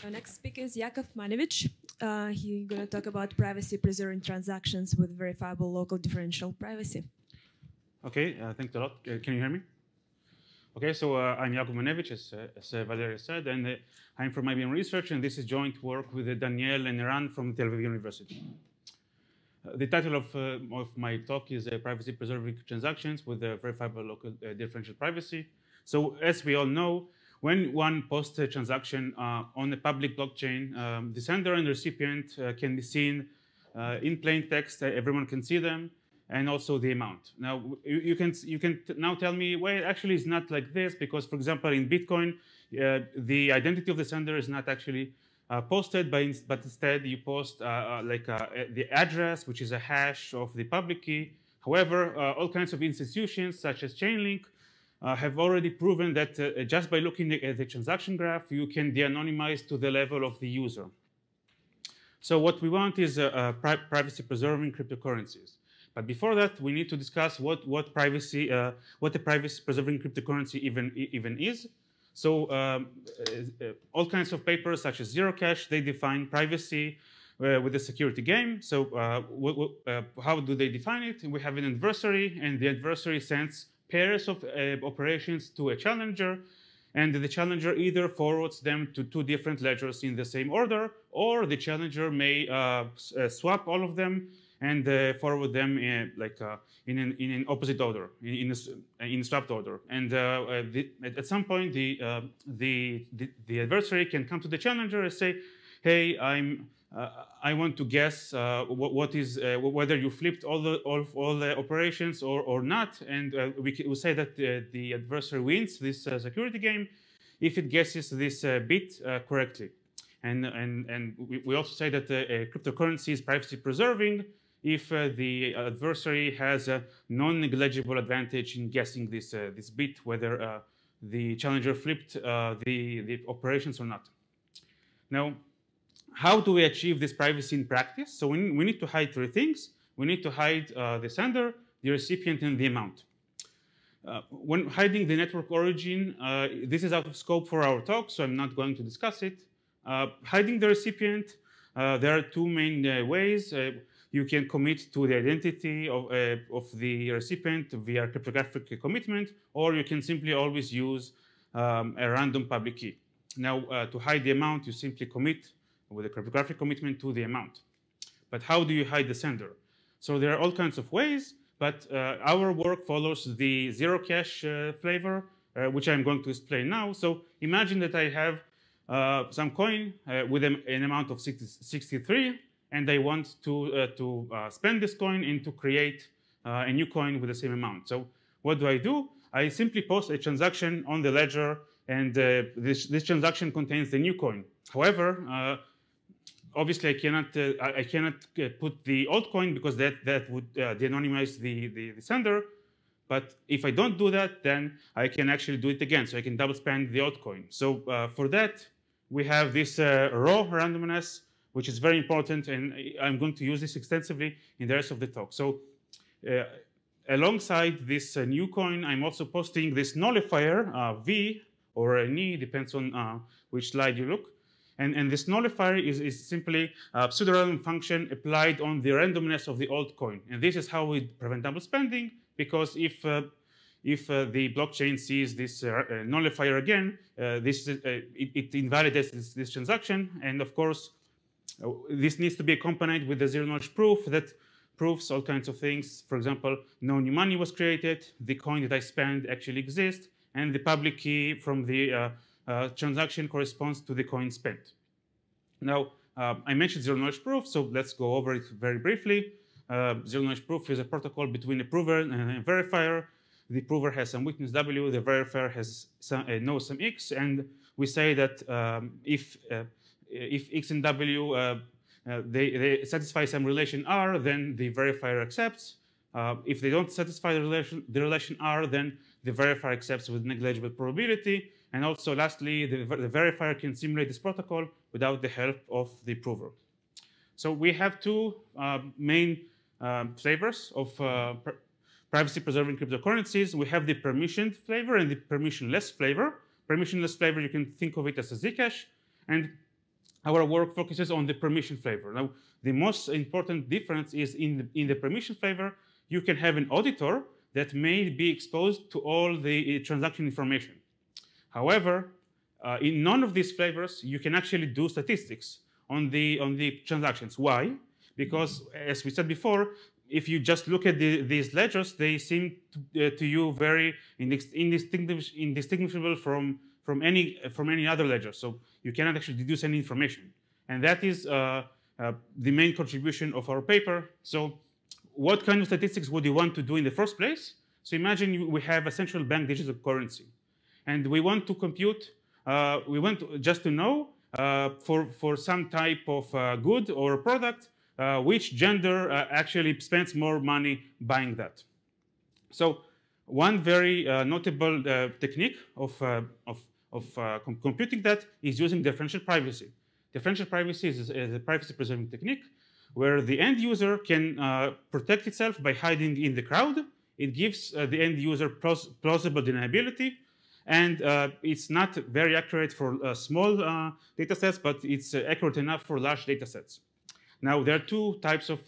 Our next speaker is Yacov Manevich. He's going to talk about privacy-preserving transactions with verifiable local differential privacy. Okay, thanks a lot. Can you hear me? Okay, so I'm Yacov Manevich, as Valeria said, and I'm from IBM Research, and this is joint work with Danielle and Eran from Tel-Aviv University. The title of my talk is Privacy-Preserving Transactions with Verifiable Local Differential Privacy. So as we all know, when one posts a transaction on a public blockchain, the sender and the recipient can be seen in plain text. Everyone can see them, and also the amount. Now you can now tell me, well, actually it's not like this, because, for example, in Bitcoin, the identity of the sender is not actually posted, but instead you post the address, which is a hash of the public key. However, all kinds of institutions, such as Chainlink, have already proven that just by looking at the transaction graph, you can de-anonymize to the level of the user. So what we want is privacy-preserving cryptocurrencies. But before that, we need to discuss what a privacy-preserving cryptocurrency even is. So all kinds of papers, such as Zero Cash, they define privacy with a security game. So how do they define it? We have an adversary, and the adversary sends pairs of operations to a challenger, and the challenger either forwards them to two different ledgers in the same order, or the challenger may swap all of them and forward them in an opposite order, in a swapped order. And at some point, the adversary can come to the challenger and say, "Hey, I want to guess whether you flipped all the operations or not," and we say that the adversary wins this security game if it guesses this bit correctly. And we also say that cryptocurrency is privacy preserving if the adversary has a non-negligible advantage in guessing this bit, whether the challenger flipped the operations or not. Now, how do we achieve this privacy in practice? So we need to hide three things. We need to hide the sender, the recipient, and the amount. When hiding the network origin, this is out of scope for our talk, so I'm not going to discuss it. Hiding the recipient, there are two main ways. You can commit to the identity of the recipient via cryptographic commitment, or you can simply always use a random public key. Now, to hide the amount, you simply commit with a cryptographic commitment to the amount. But how do you hide the sender? So there are all kinds of ways, but our work follows the Zero Cash flavor, which I'm going to explain now. So imagine that I have some coin with an amount of 63, and I want to spend this coin and to create a new coin with the same amount. So what do? I simply post a transaction on the ledger, and this transaction contains the new coin. However, obviously, I cannot put the old coin, because that would de-anonymize the sender. But if I don't do that, then I can actually do it again. So I can double spend the old coin. So for that, we have this raw randomness, which is very important, and I'm going to use this extensively in the rest of the talk. So alongside this new coin, I'm also posting this nullifier, V or an E, depends on which slide you look. And this nullifier is simply a pseudo-random function applied on the randomness of the old coin. And this is how we prevent double spending, because if the blockchain sees this nullifier again, it invalidates this transaction. And of course, this needs to be accompanied with a zero-knowledge proof that proves all kinds of things. For example, no new money was created, the coin that I spent actually exists, and the public key from the transaction corresponds to the coin spent. Now, I mentioned zero-knowledge proof, so let's go over it very briefly. Zero-knowledge proof is a protocol between a prover and a verifier. The prover has some witness W, the verifier has knows some X, and we say that if X and W they satisfy some relation R, then the verifier accepts. If they don't satisfy the relation R, then the verifier accepts with negligible probability. And also, lastly, the verifier can simulate this protocol without the help of the prover. So we have two main flavors of privacy-preserving cryptocurrencies. We have the permissioned flavor and the permissionless flavor. Permissionless flavor, you can think of it as a Zcash. And our work focuses on the permission flavor. Now, the most important difference is in the permission flavor, you can have an auditor that may be exposed to all the transaction information. However, in none of these flavors, you can actually do statistics on the transactions. Why? Because, as we said before, if you just look at these ledgers, they seem to you very indistinguishable from any other ledger. So you cannot actually deduce any information. And that is the main contribution of our paper. So what kind of statistics would you want to do in the first place? So imagine we have a central bank digital currency. And we want to compute, we want just to know for some type of good or product, which gender actually spends more money buying that. So one very notable technique of computing that is using differential privacy. Differential privacy is a privacy-preserving technique where the end user can protect itself by hiding in the crowd. It gives the end user plausible deniability, and it's not very accurate for small data sets, but it's accurate enough for large data sets. Now, there are two types of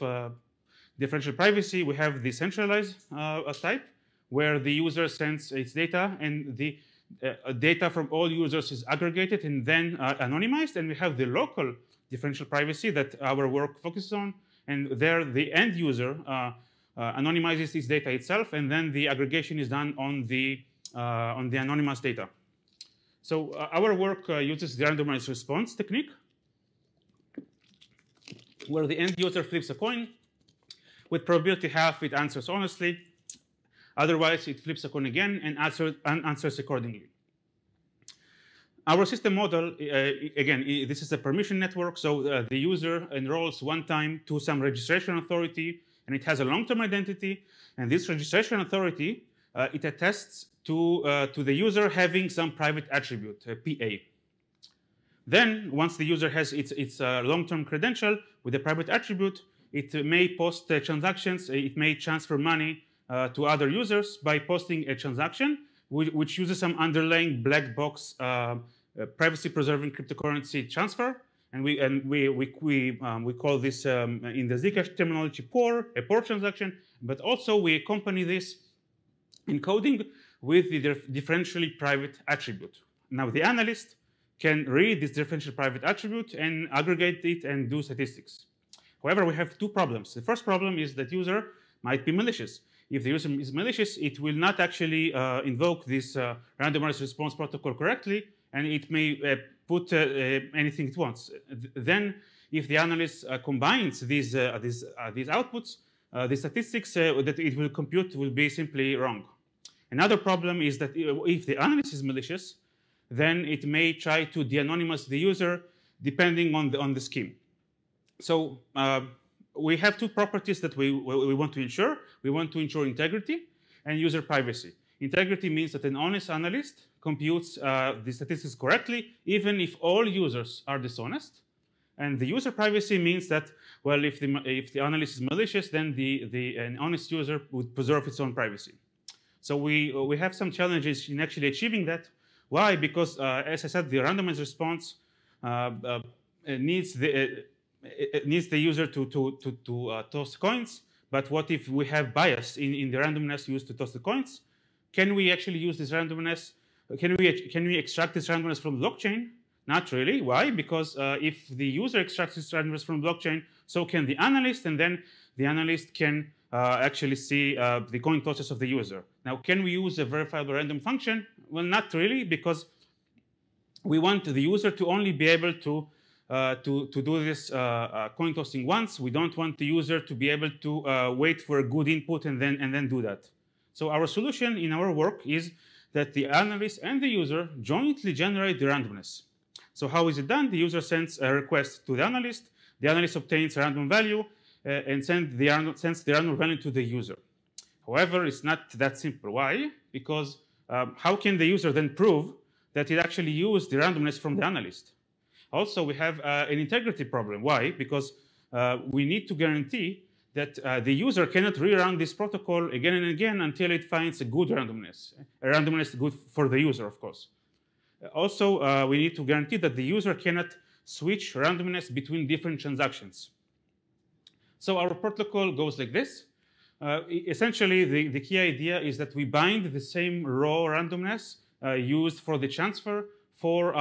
differential privacy. We have the centralized type, where the user sends its data, and the data from all users is aggregated and then anonymized. And we have the local differential privacy that our work focuses on. And there, the end user anonymizes its data itself, and then the aggregation is done on the anonymous data. So our work uses the randomized response technique, where the end user flips a coin. With probability half, it answers honestly. Otherwise, it flips a coin again and answers accordingly. Our system model, again, this is a permission network. So the user enrolls one time to some registration authority, and it has a long-term identity. And this registration authority, it attests to the user having some private attribute, PA. Then, once the user has its long-term credential with a private attribute, it may post transactions. It may transfer money to other users by posting a transaction which uses some underlying black box privacy-preserving cryptocurrency transfer, and we call this in the Zcash terminology a POR transaction. But also we accompany this encoding with the differentially private attribute. Now the analyst can read this differential private attribute and aggregate it and do statistics. However, we have two problems. The first problem is that user might be malicious. If the user is malicious, it will not actually invoke this randomized response protocol correctly, and it may put anything it wants. Then, if the analyst combines these outputs, the statistics that it will compute will be simply wrong. Another problem is that if the analyst is malicious, then it may try to de-anonymize the user depending on the scheme. So we have two properties that we want to ensure. We want to ensure integrity and user privacy. Integrity means that an honest analyst computes the statistics correctly, even if all users are dishonest. And the user privacy means that, well, if the analyst is malicious, then an honest user would preserve its own privacy. So we have some challenges in actually achieving that. Why? Because, as I said, the randomized response needs the user to toss coins. But what if we have bias in the randomness used to toss the coins? Can we actually use this randomness? Can we extract this randomness from blockchain? Not really. Why? Because if the user extracts this randomness from blockchain, so can the analyst, and then the analyst can actually see the coin tosses of the user. Now, can we use a verifiable random function? Well, not really, because we want the user to only be able to do this coin tossing once. We don't want the user to be able to wait for a good input and then do that. So our solution in our work is that the analyst and the user jointly generate the randomness. So how is it done? The user sends a request to the analyst obtains a random value and sends the random value to the user. However, it's not that simple. Why? Because how can the user then prove that it actually used the randomness from the analyst? Also, we have an integrity problem. Why? Because we need to guarantee that the user cannot rerun this protocol again and again until it finds a good randomness. A randomness good for the user, of course. Also, we need to guarantee that the user cannot switch randomness between different transactions. So our protocol goes like this. Essentially, the key idea is that we bind the same raw randomness used for the transfer for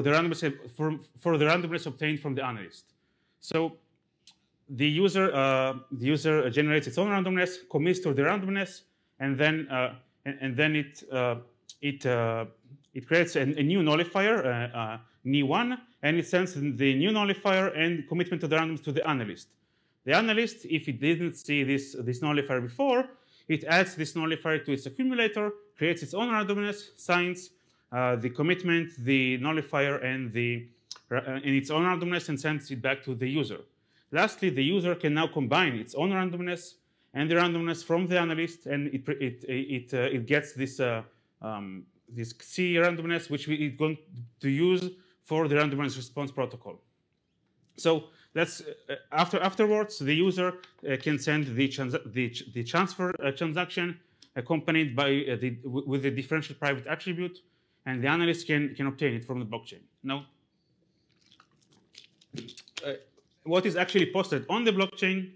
the randomness obtained from the analyst. So the user generates its own randomness, commits to the randomness, and then it creates a new nullifier, Ni1, and it sends the new nullifier and commitment to the randomness to the analyst. The analyst, if it didn't see this nullifier before, it adds this nullifier to its accumulator, creates its own randomness, signs the commitment, the nullifier, and its own randomness, and sends it back to the user. Lastly, the user can now combine its own randomness and the randomness from the analyst, and it gets this this C randomness, which it's going to use for the randomness response protocol. So that's afterwards, the user can send the transfer transaction accompanied by with the differential private attribute, and the analyst can obtain it from the blockchain. Now, what is actually posted on the blockchain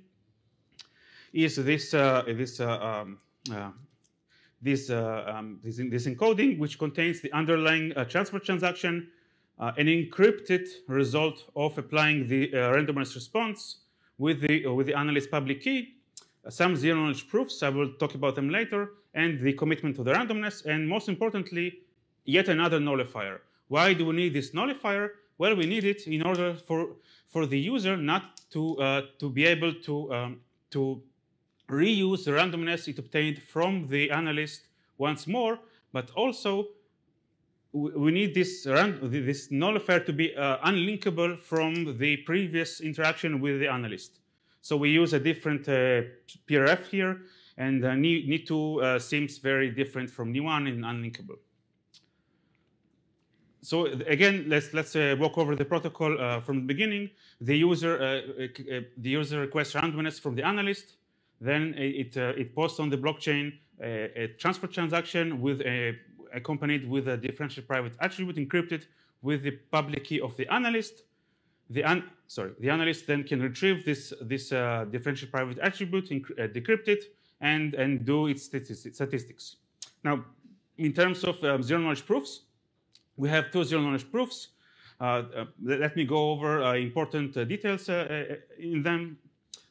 is this encoding, which contains the underlying transfer transaction, an encrypted result of applying the randomness response with the analyst public key, some zero-knowledge proofs, I will talk about them later, and the commitment to the randomness, and most importantly, yet another nullifier. Why do we need this nullifier? Well, we need it in order for the user not to be able to reuse the randomness it obtained from the analyst once more, but also we need this nullifier to be unlinkable from the previous interaction with the analyst. So we use a different PRF here, and Ni2 seems very different from Ni1 and unlinkable. So again, let's walk over the protocol from the beginning. The user requests randomness from the analyst. Then it posts on the blockchain a transfer transaction accompanied with a differential private attribute encrypted with the public key of the analyst. The analyst then can retrieve this differential private attribute, decrypt it, and do its statistics. Now, in terms of zero-knowledge proofs, we have two zero-knowledge proofs. Let me go over important details in them.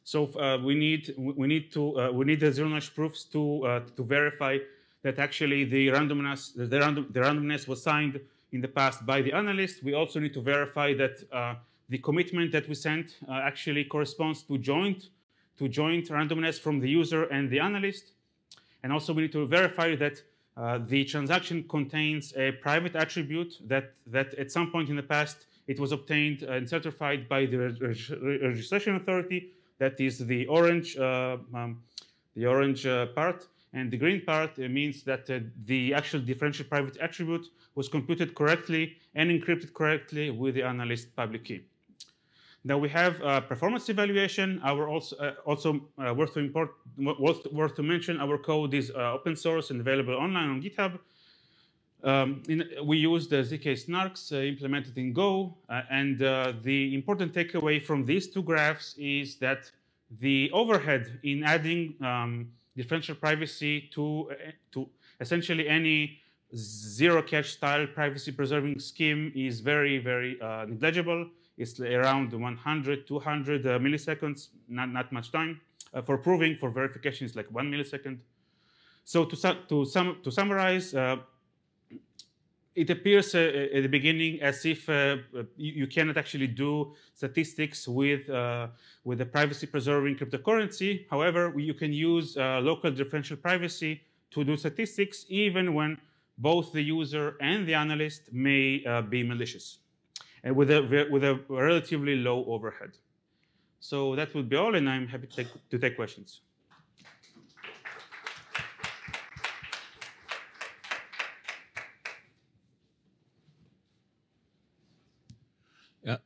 So we need the zero-knowledge proofs to verify that actually the randomness was signed in the past by the analyst. We also need to verify that the commitment that we sent actually corresponds to joint randomness from the user and the analyst. And also we need to verify that the transaction contains a private attribute that at some point in the past it was obtained and certified by the registration authority. That is the orange part, and the green part means that the actual differential private attribute was computed correctly and encrypted correctly with the analyst public key. Now we have performance evaluation. Also worth to mention, our code is open source and available online on GitHub. We use the ZK snarks implemented in Go, and the important takeaway from these two graphs is that the overhead in adding differential privacy to essentially any zero cache style privacy preserving scheme is very, very negligible. It's around 100, 200 milliseconds, not much time. For proving, for verification, it's like 1 millisecond. So to summarize, it appears at the beginning as if you cannot actually do statistics with a privacy-preserving cryptocurrency. However, you can use local differential privacy to do statistics, even when both the user and the analyst may be malicious, and with a relatively low overhead. So that would be all, and I'm happy to take questions.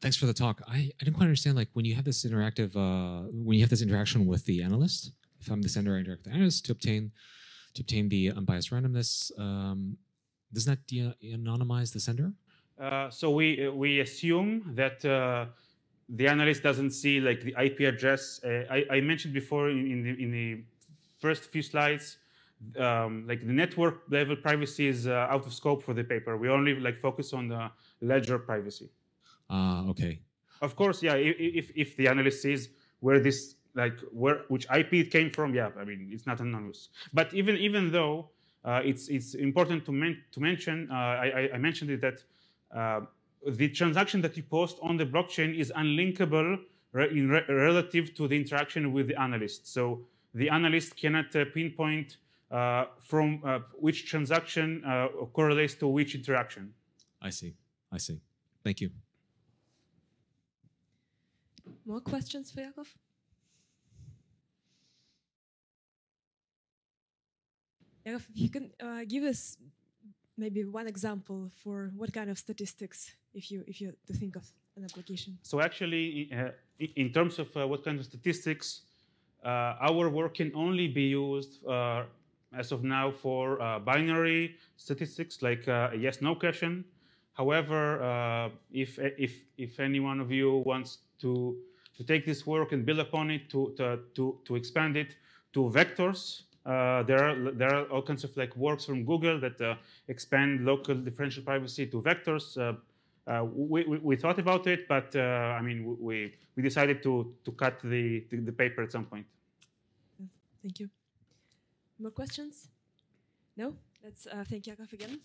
Thanks for the talk. I didn't quite understand, like, when you have this interactive, when you have this interaction with the analyst. If I'm the sender, I interact with the analyst to obtain the unbiased randomness. Doesn't that de-anonymize the sender? So we assume that the analyst doesn't see like the IP address. I mentioned before in the first few slides, like the network level privacy is out of scope for the paper. We only like focus on the ledger privacy. Okay. Of course, yeah. If the analyst sees where this which IP it came from, yeah. I mean, it's not anonymous. But even though it's important to mention, I mentioned it that the transaction that you post on the blockchain is unlinkable relative to the interaction with the analyst. So the analyst cannot pinpoint from which transaction correlates to which interaction. I see. I see. Thank you. More questions for Yacov? Yacov, if you can give us maybe one example for what kind of statistics, if you to think of an application. So actually, in terms of what kind of statistics, our work can only be used as of now for binary statistics like a yes/no question. However, if any one of you wants to take this work and build upon it, to expand it to vectors, there are all kinds of like works from Google that expand local differential privacy to vectors. We thought about it, but I mean we decided to cut the paper at some point. Thank you. More questions? No? Let's thank Yacov again.